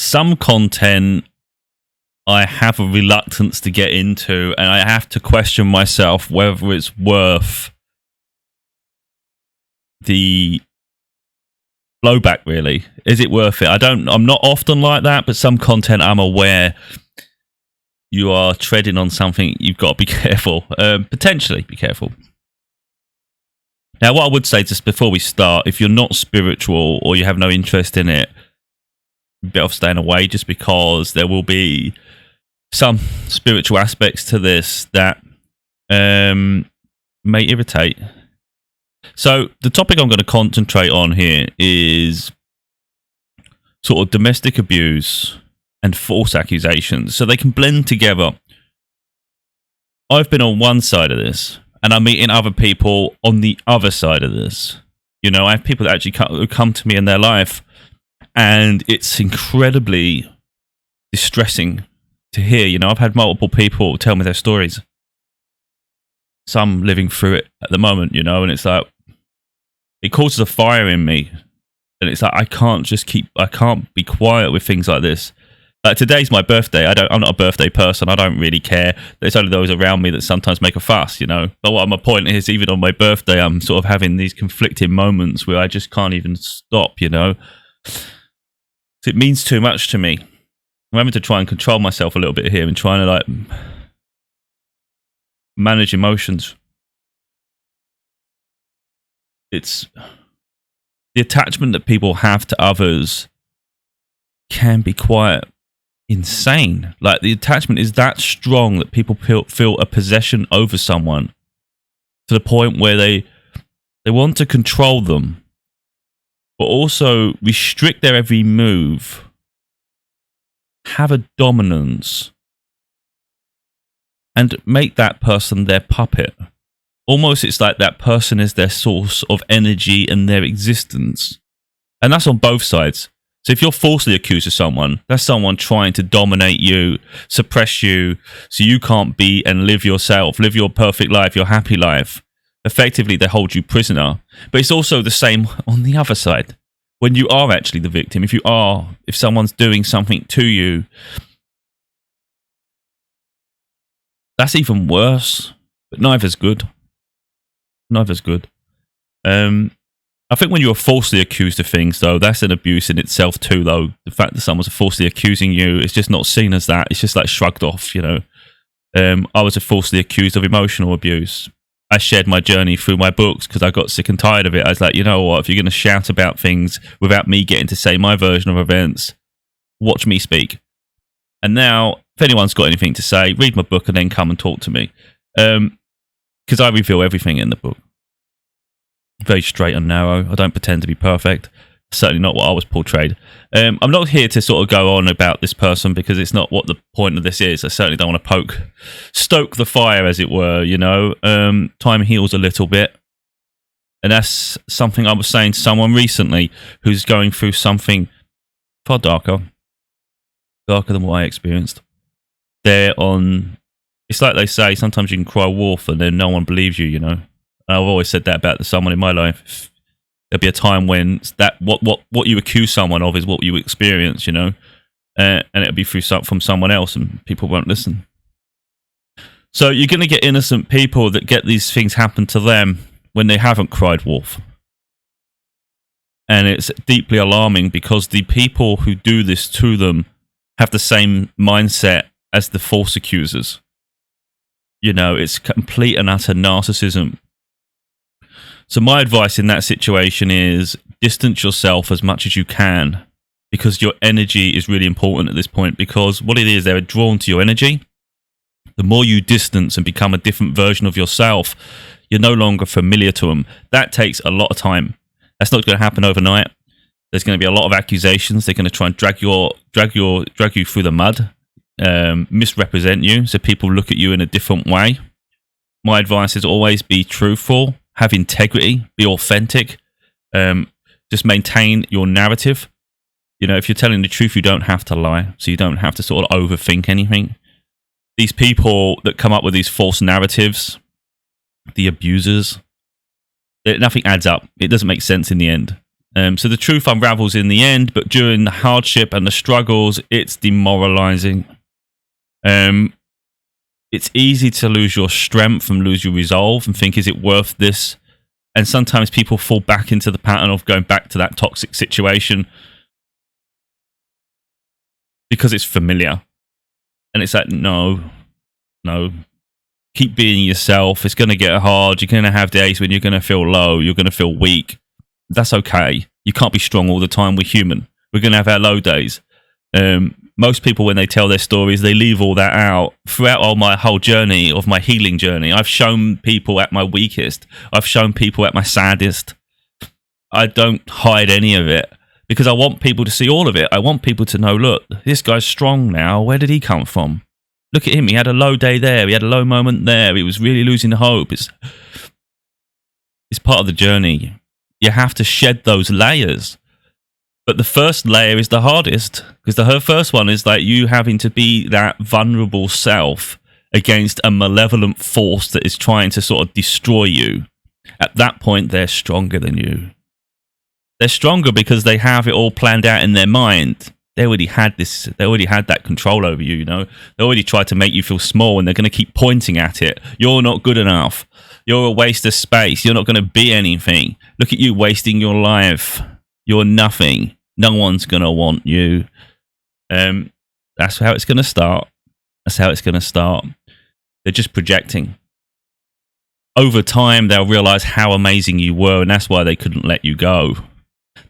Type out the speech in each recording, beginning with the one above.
some content I have a reluctance to get into, and I have to question myself whether it's worth the blowback. Really, is it worth it? I'm not often like that, but some content I'm aware you are treading on something. You've got to be careful. Potentially be careful. Now, what I would say just before we start, if you're not spiritual or you have no interest in it, you're better off staying away, just because there will be some spiritual aspects to this that may irritate. So the topic I'm going to concentrate on here is sort of domestic abuse and false accusations. So they can blend together. I've been on one side of this, and I'm meeting other people on the other side of this. You know, I have people that actually come to me in their life, and it's incredibly distressing to hear. You know, I've had multiple people tell me their stories. Some living through it at the moment, you know, and it's like, it causes a fire in me. And it's like, I can't be quiet with things like this. Today's my birthday. I'm not a birthday person. I don't really care. There's only those around me that sometimes make a fuss, you know. But what my point is, even on my birthday, I'm sort of having these conflicting moments where I just can't even stop, you know. It means too much to me. I'm having to try and control myself a little bit here and trying to, like, manage emotions. It's the attachment that people have to others can be quite insane. Like, the attachment is that strong that people feel a possession over someone to the point where they want to control them, but also restrict their every move, have a dominance, and make that person their puppet. Almost it's like that person is their source of energy and their existence. And that's on both sides. So if you're falsely accused of someone, that's someone trying to dominate you, suppress you, so you can't be and live yourself, live your perfect life, your happy life. Effectively, they hold you prisoner. But it's also the same on the other side. When you are actually the victim, if someone's doing something to you, that's even worse, but neither's good. Neither's good. I think when you're falsely accused of things, though, that's an abuse in itself too, though. The fact that someone's falsely accusing you, it's just not seen as that. It's just like shrugged off, you know. I was falsely accused of emotional abuse. I shared my journey through my books because I got sick and tired of it. I was like, you know what, if you're going to shout about things without me getting to say my version of events, watch me speak. And now, if anyone's got anything to say, read my book and then come and talk to me. Because I reveal everything in the book. Very straight and narrow. I don't pretend to be perfect. Certainly not what I was portrayed. I'm not here to sort of go on about this person because it's not what the point of this is. I certainly don't want to stoke the fire, as it were, you know. Time heals a little bit. And that's something I was saying to someone recently who's going through something far darker than what I experienced. It's like they say, sometimes you can cry wolf and then no one believes you, you know. I've always said that about someone in my life. There'll be a time when that what you accuse someone of is what you experience, you know, and it'll be from someone else, and people won't listen. So you're going to get innocent people that get these things happen to them when they haven't cried wolf, and it's deeply alarming because the people who do this to them have the same mindset as the false accusers. You know, it's complete and utter narcissism. So my advice in that situation is distance yourself as much as you can, because your energy is really important at this point, because what it is, they're drawn to your energy. The more you distance and become a different version of yourself, you're no longer familiar to them. That takes a lot of time. That's not going to happen overnight. There's going to be a lot of accusations. They're going to try and drag you through the mud, misrepresent you, so people look at you in a different way. My advice is always be truthful. Have integrity, be authentic, just maintain your narrative. You know, if you're telling the truth, you don't have to lie, so you don't have to sort of overthink anything. These people that come up with these false narratives, the abusers, nothing adds up. It doesn't make sense in the end. So the truth unravels in the end, but during the hardship and the struggles, it's demoralizing. It's easy to lose your strength and lose your resolve and think, is it worth this? And sometimes people fall back into the pattern of going back to that toxic situation because it's familiar. And it's like, no, keep being yourself. It's going to get hard. You're going to have days when you're going to feel low. You're going to feel weak. That's okay. You can't be strong all the time. We're human. We're going to have our low days. Most people, when they tell their stories, they leave all that out. Throughout my whole journey of my healing journey, I've shown people at my weakest. I've shown people at my saddest. I don't hide any of it because I want people to see all of it. I want people to know, look, this guy's strong now. Where did he come from? Look at him. He had a low day there. He had a low moment there. He was really losing hope. It's part of the journey. You have to shed those layers. But the first layer is the hardest because the first one is like you having to be that vulnerable self against a malevolent force that is trying to sort of destroy you. At that point, they're stronger than you. They're stronger because they have it all planned out in their mind. They already had this. They already had that control over you. You know, they already tried to make you feel small, and they're going to keep pointing at it. You're not good enough. You're a waste of space. You're not going to be anything. Look at you wasting your life. You're nothing. No one's going to want you. That's how it's going to start. That's how it's going to start. They're just projecting. Over time, they'll realize how amazing you were, and that's why they couldn't let you go.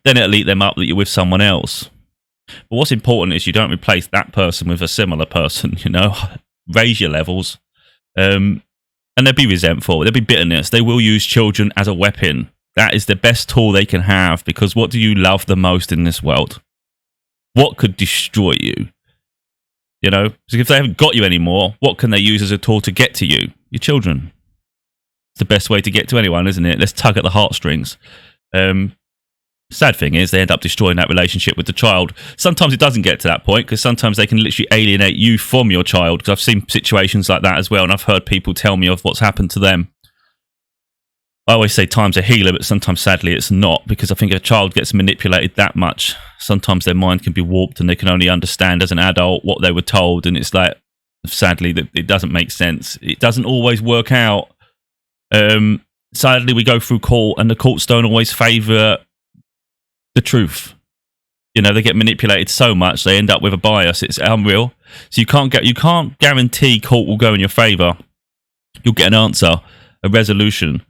Then it'll eat them up that you're with someone else. But what's important is you don't replace that person with a similar person, you know? Raise your levels. And they'll be resentful. There'll be bitterness. They will use children as a weapon. That is the best tool they can have because what do you love the most in this world? What could destroy you? You know, because if they haven't got you anymore, what can they use as a tool to get to you? Your children. It's the best way to get to anyone, isn't it? Let's tug at the heartstrings. Sad thing is they end up destroying that relationship with the child. Sometimes it doesn't get to that point because sometimes they can literally alienate you from your child because I've seen situations like that as well and I've heard people tell me of what's happened to them. I always say time's a healer, but sometimes, sadly, it's not because I think a child gets manipulated that much. Sometimes their mind can be warped and they can only understand as an adult what they were told. And it's like, sadly, that it doesn't make sense. It doesn't always work out. Sadly, we go through court and the courts don't always favour the truth. You know, they get manipulated so much, they end up with a bias. It's unreal. So you can't guarantee court will go in your favour. You'll get an answer, a resolution.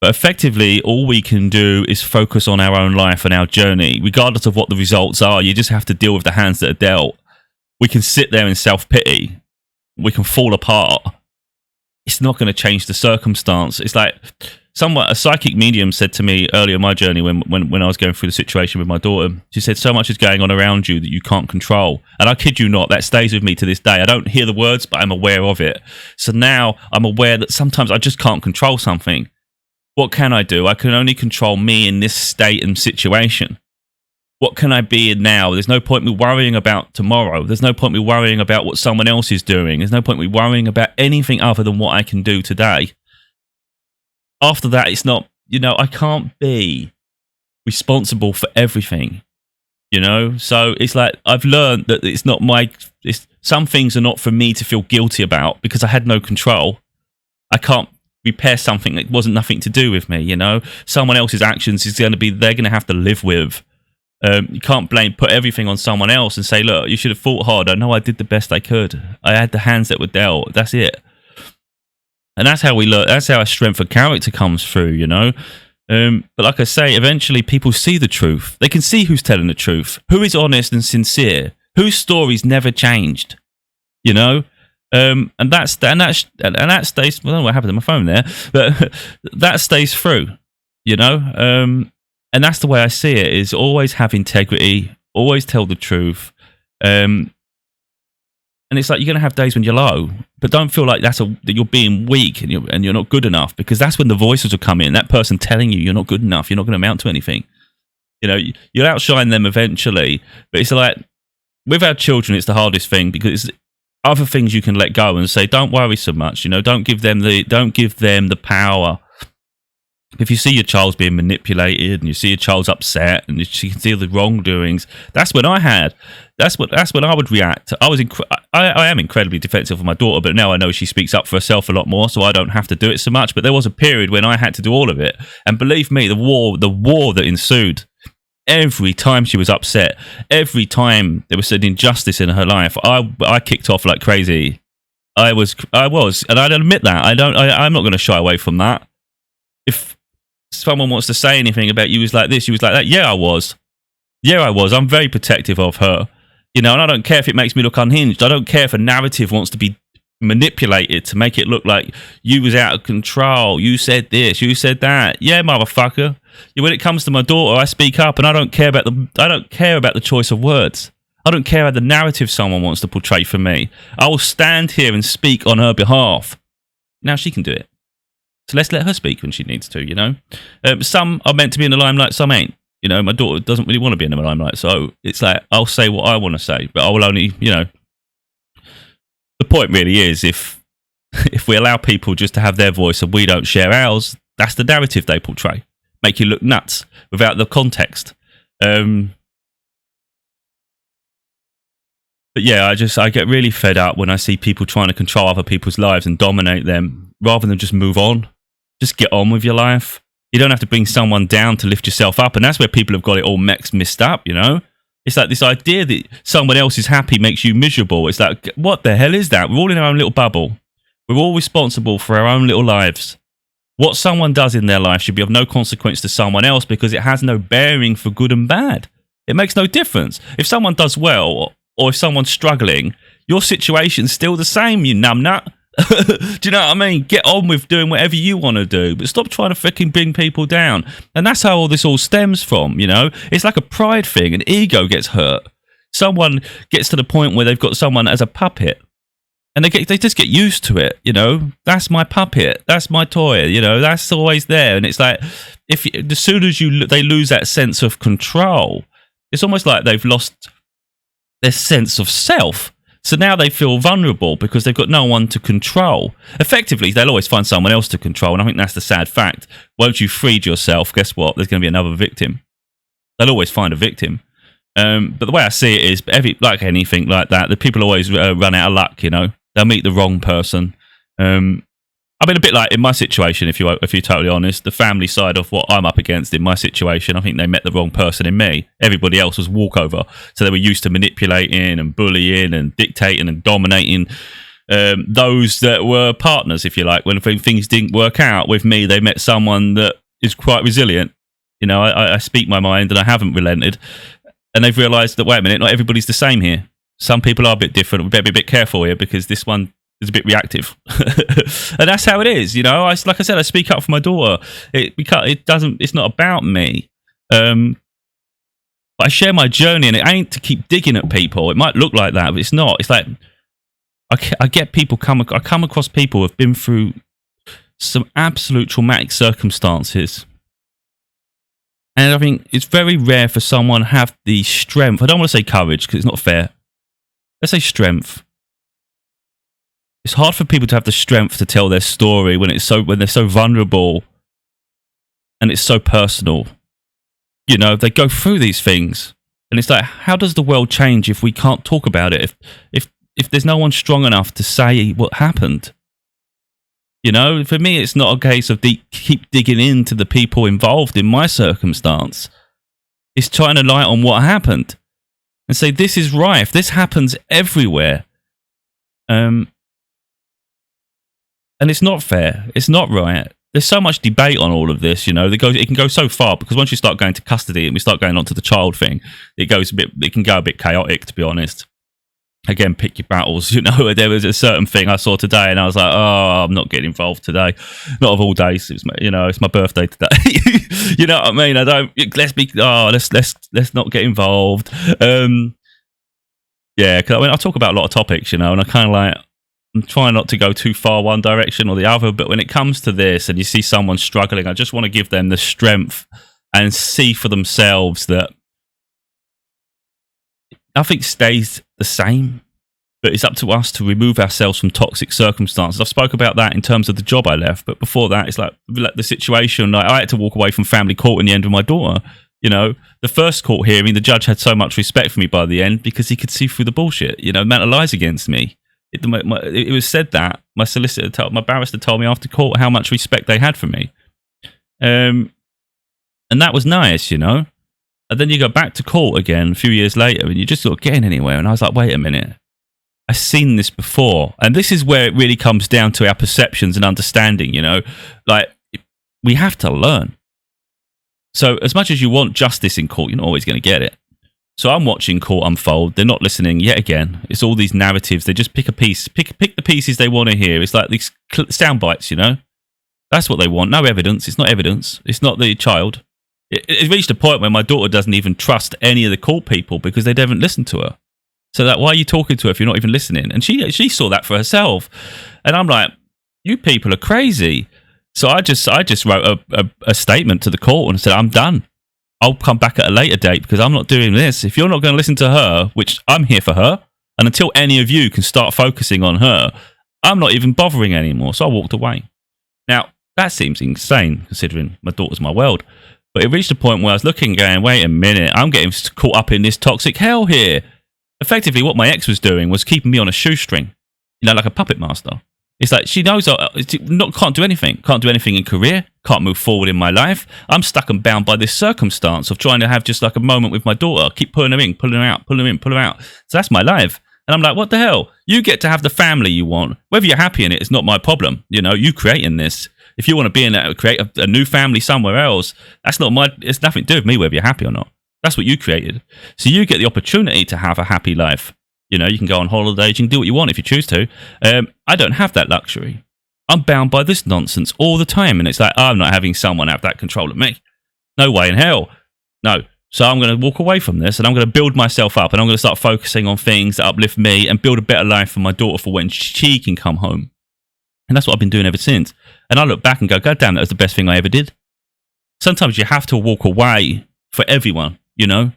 But effectively, all we can do is focus on our own life and our journey, regardless of what the results are. You just have to deal with the hands that are dealt. We can sit there in self-pity. We can fall apart. It's not going to change the circumstance. It's like a psychic medium said to me earlier in my journey when I was going through the situation with my daughter. She said, so much is going on around you that you can't control. And I kid you not, that stays with me to this day. I don't hear the words, but I'm aware of it. So now I'm aware that sometimes I just can't control something. What can I do? I can only control me in this state and situation. What can I be in now? There's no point me worrying about tomorrow. There's no point me worrying about what someone else is doing. There's no point me worrying about anything other than what I can do today. After that, it's not, I can't be responsible for everything, So it's like I've learned that it's not some things are not for me to feel guilty about because I had no control. I can't repair something that wasn't nothing to do with me, Someone else's actions they're going to have to live with. You can't put everything on someone else and say, look, you should have fought harder. No, I did the best I could. I had the hands that were dealt. That's it. And that's how we learn. That's how our strength of character comes through, But like I say, eventually people see the truth. They can see who's telling the truth, who is honest and sincere, whose story's never changed, And that stays. Well, I don't know what happened to my phone there, but that stays through, And that's the way I see it: is always have integrity, always tell the truth. And it's like you're going to have days when you're low, but don't feel like that you're being weak and you're not good enough, because that's when the voices will come in. That person telling you you're not good enough, you're not going to amount to anything. You'll outshine them eventually. But it's like with our children, it's the hardest thing because other things you can let go and say, don't worry so much. Don't give them the power If you see your child's being manipulated and you see your child's upset and you can see the wrongdoings, that's when that's when I would react. I am incredibly defensive of my daughter, but now I know she speaks up for herself a lot more, so I don't have to do it so much. But there was a period when I had to do all of it, and believe me, the war that ensued. Every time she was upset, every time there was an injustice in her life, I kicked off like crazy. I was, and I'd admit that. I'm not going to shy away from that. If someone wants to say anything about you was like this, you was like that. Yeah, I was. I'm very protective of her, and I don't care if it makes me look unhinged. I don't care if a narrative wants to be manipulated to make it look like you was out of control. You said this, you said that. Yeah, motherfucker. When it comes to my daughter, I speak up, and I don't care about the choice of words. I don't care how the narrative someone wants to portray for me. I will stand here and speak on her behalf. Now she can do it. So let's let her speak when she needs to, Some are meant to be in the limelight, some ain't. My daughter doesn't really want to be in the limelight, so it's like, I'll say what I want to say, but I will only, the point really is if we allow people just to have their voice and we don't share ours, that's the narrative they portray. Make you look nuts without the context. But yeah, I get really fed up when I see people trying to control other people's lives and dominate them rather than just move on. Just get on with your life. You don't have to bring someone down to lift yourself up. And that's where people have got it all mixed up, It's like this idea that someone else is happy makes you miserable. It's like, what the hell is that? We're all in our own little bubble. We're all responsible for our own little lives. What someone does in their life should be of no consequence to someone else because it has no bearing for good and bad. It makes no difference. If someone does well or if someone's struggling, your situation's still the same, you numbnut. Do you know what I mean? Get on with doing whatever you want to do, but stop trying to freaking bring people down. And that's how all this all stems from, It's like a pride thing. An ego gets hurt. Someone gets to the point where they've got someone as a puppet, and they just get used to it. That's my puppet. That's my toy. That's always there. And it's like, as soon as they lose that sense of control, it's almost like they've lost their sense of self. So now they feel vulnerable because they've got no one to control. Effectively, they'll always find someone else to control, and I think that's the sad fact. Once you've freed yourself, guess what? There's going to be another victim. They'll always find a victim. But the way I see it is, like anything like that, the people always run out of luck, They'll meet the wrong person. A bit like in my situation, if you're totally honest, the family side of what I'm up against in my situation, I think they met the wrong person in me. Everybody else was walkover. So they were used to manipulating and bullying and dictating and dominating those that were partners, if you like. When things didn't work out with me, they met someone that is quite resilient. I speak my mind and I haven't relented. And they've realised that, wait a minute, not everybody's the same here. Some people are a bit different. We better be a bit careful here because this one is a bit reactive. And that's how it is, like I said, I speak up for my daughter. It's not about me. But I share my journey, and it ain't to keep digging at people. It might look like that, but it's not. It's like I get people I come across people who have been through some absolute traumatic circumstances. And I think it's very rare for someone to have the strength. I don't want to say courage because it's not fair. Let's say strength. It's hard for people to have the strength to tell their story when they're so vulnerable and it's so personal. They go through these things, and it's like, how does the world change if we can't talk about it? If there's no one strong enough to say what happened, for me, it's not a case of keep digging into the people involved in my circumstance. It's trying to light on what happened and say this is rife. This happens everywhere. And it's not fair. It's not right. There's so much debate on all of this, It can go so far because once you start going to custody and we start going on to the child thing, it can go a bit chaotic, to be honest. Again, pick your battles, There was a certain thing I saw today and I was like, oh, I'm not getting involved today. Not of all days. It's my birthday today. You know what I mean? Let's not get involved. Yeah, because I talk about a lot of topics, and I kind of like, I'm trying not to go too far one direction or the other, but when it comes to this and you see someone struggling, I just want to give them the strength and see for themselves that nothing stays the same. But it's up to us to remove ourselves from toxic circumstances. I've spoke about that in terms of the job I left. But before that, it's like the situation. Like, I had to walk away from family court in the end with my daughter. You know, the first court hearing, the judge had so much respect for me by the end because he could see through the bullshit. You know, the amount of lies against me. It was said that my my barrister told me after court how much respect they had for me. And that was nice, you know. And then you go back to court again a few years later and you're just not getting anywhere. And I was like, wait a minute. I've seen this before. And this is where it really comes down to our perceptions and understanding, you know. Like, we have to learn. So as much as you want justice in court, you're not always going to get it. So I'm watching court unfold. They're not listening yet again. It's all these narratives. They just pick a piece, pick the pieces they want to hear. It's like these sound bites, you know. That's what they want. No evidence. It's not evidence. It's not the child. It reached a point where my daughter doesn't even trust any of the court people because they haven't listened to her. So that, why are you talking to her if you're not even listening? And she saw that for herself. And I'm like, you people are crazy. So I just wrote a statement to the court and said, I'm done. I'll come back at a later date because I'm not doing this. If you're not going to listen to her, which I'm here for her, and until any of you can start focusing on her, I'm not even bothering anymore. So I walked away. Now, that seems insane considering my daughter's my world. But it reached a point where I was looking going, wait a minute, I'm getting caught up in this toxic hell here. Effectively, what my ex was doing was keeping me on a shoestring, you know, like a puppet master. It's like she knows can't do anything. Can't do anything in career. Can't move forward in my life. I'm stuck and bound by this circumstance of trying to have just like a moment with my daughter. Keep pulling her in, pulling her out, pulling her in, pulling her out. So that's my life. And I'm like, what the hell? You get to have the family you want. Whether you're happy in it is not my problem. You know, you creating this. If you want to be in that, create a new family somewhere else, that's not my. It's nothing to do with me whether you're happy or not. That's what you created. So you get the opportunity to have a happy life. You know, you can go on holidays, you can do what you want if you choose to. I don't have that luxury. I'm bound by this nonsense all the time. And it's like, I'm not having someone have that control of me. No way in hell. No. So I'm going to walk away from this and I'm going to build myself up and I'm going to start focusing on things that uplift me and build a better life for my daughter for when she can come home. And that's what I've been doing ever since. And I look back and go, God damn, that was the best thing I ever did. Sometimes you have to walk away for everyone, you know?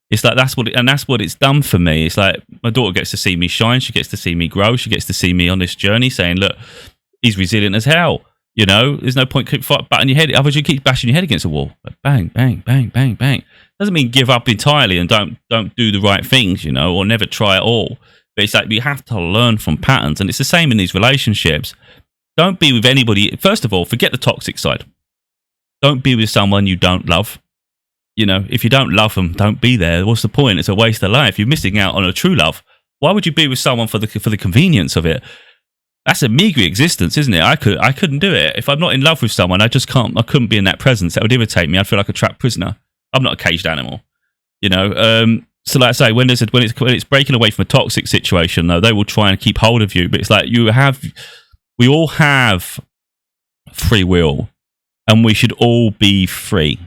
It's like that's what it's done for me. It's like my daughter gets to see me shine. She gets to see me grow. She gets to see me on this journey saying, look, he's resilient as hell. You know, there's no point keep batting your head. Otherwise you keep bashing your head against a wall. Like bang, bang, bang, bang, bang. Doesn't mean give up entirely and don't do the right things, you know, or never try at all. But it's like we have to learn from patterns. And it's the same in these relationships. Don't be with anybody. First of all, forget the toxic side. Don't be with someone you don't love. You know, if you don't love them, don't be there. What's the point? It's a waste of life. You're missing out on a true love. Why would you be with someone for the convenience of it? That's a meagre existence, isn't it? I couldn't do it. If I'm not in love with someone, I just can't. I couldn't be in that presence. That would irritate me. I'd feel like a trapped prisoner. I'm not a caged animal. You know. So, like I say, when it's breaking away from a toxic situation, though, they will try and keep hold of you. But it's like we all have free will, and we should all be free.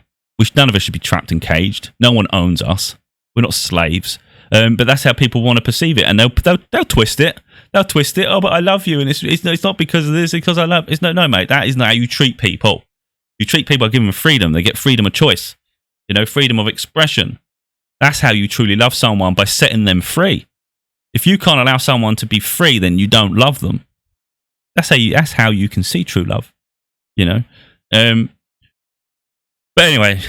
None of us should be trapped and caged. No one owns us. We're not slaves. But that's how people want to perceive it, and they'll twist it. They'll twist it. Oh, but I love you, and it's not because of this. It's because I love. It's no, mate. That is not how you treat people. You treat people by giving them freedom. They get freedom of choice. You know, freedom of expression. That's how you truly love someone, by setting them free. If you can't allow someone to be free, then you don't love them. That's how you can see true love. You know. But anyway,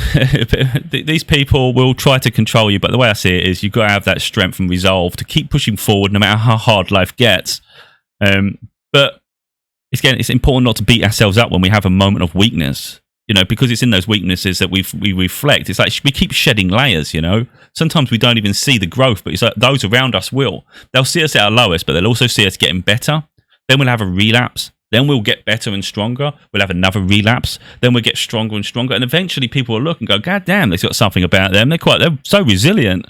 these people will try to control you. But the way I see it is you've got to have that strength and resolve to keep pushing forward no matter how hard life gets. But it's important not to beat ourselves up when we have a moment of weakness, you know, because it's in those weaknesses that we reflect. It's like we keep shedding layers, you know. Sometimes we don't even see the growth, but it's like those around us will. They'll see us at our lowest, but they'll also see us getting better. Then we'll have a relapse. Then we'll get better and stronger. We'll have another relapse. Then we'll get stronger and stronger. And eventually people will look and go, God damn, they've got something about them. They're so resilient.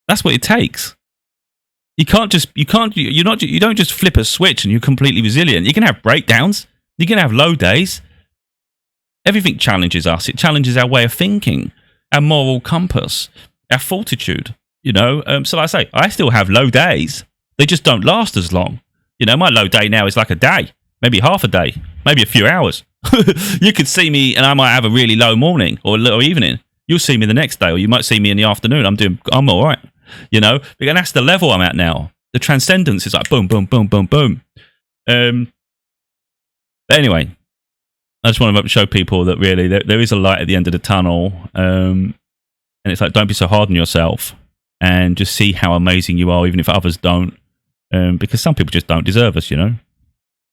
That's what it takes. You don't just flip a switch and you're completely resilient. You can have breakdowns. You can have low days. Everything challenges us. It challenges our way of thinking, our moral compass, our fortitude, you know. So like I say, I still have low days. They just don't last as long. You know, my low day now is like a day, maybe half a day, maybe a few hours. You could see me and I might have a really low morning or a little evening. You'll see me the next day, or you might see me in the afternoon. I'm all right, you know, and that's the level I'm at now. the transcendence is like boom, boom, boom, boom, boom. But anyway, I just want to show people that really there is a light at the end of the tunnel. And it's like, don't be so hard on yourself and just see how amazing you are, even if others don't. Because some people just don't deserve us, you know?